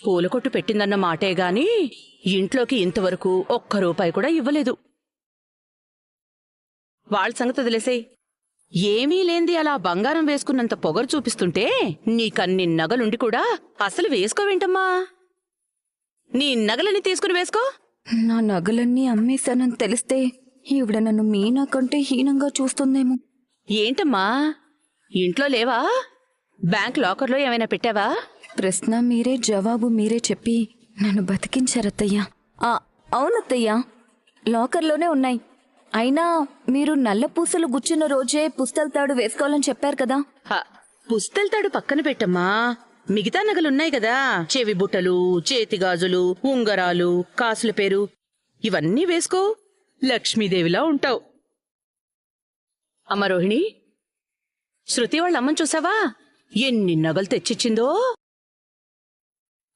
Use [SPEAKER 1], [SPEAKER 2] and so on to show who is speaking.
[SPEAKER 1] పూల కొట్టు పెట్టిందన్న మాటే గాని ఇంట్లోకి ఇంతవరకు ఒక్క రూపాయి కూడా ఇవ్వలేదు. వాళ్ళ సంగతి వదిలేసేయ్. ఏమీ లేంది అలా బంగారం వేసుకున్నంత పొగరు చూపిస్తుంటే నీకన్ని నగలుండి కూడా అసలు వేసుకోవేంటమ్మా? నీ నగలని తీసుకుని వేసుకో.
[SPEAKER 2] నా నగలన్నీ అమ్మేశానని తెలిస్తే ఈవిడ నన్ను మీనా కంటే హీనంగా చూస్తుందేమో.
[SPEAKER 1] ఏంటమ్మా, ఇంట్లో లేవా? బ్యాంక్ లాకర్లో ఏమైనా పెట్టావా?
[SPEAKER 2] ప్రశ్న మీరే జవాబు మీరే చెప్పి నన్ను బతికించారత్తయ్యా. అవునత్తయ్యా, లాకర్లోనే ఉన్నాయి. అయినా మీరు నల్ల పూసలు గుచ్చిన రోజే పుస్తెల్తాడు వేసుకోవాలని చెప్పారు కదా.
[SPEAKER 1] పుస్తెల్తాడు పక్కన పెట్టమ్మా, మిగతా నగలున్నాయి కదా. చెవి బుట్టలు, చేతిగాజులు, ఉంగరాలు, కాసుల పేరు ఇవన్నీ వేసుకో. లక్ష్మీదేవిలా ఉంటావు. అమ్మ రోహిణి, శృతి వాళ్ళ అమ్మని చూసావా? ఎన్ని నగలు తెచ్చిచ్చిందో.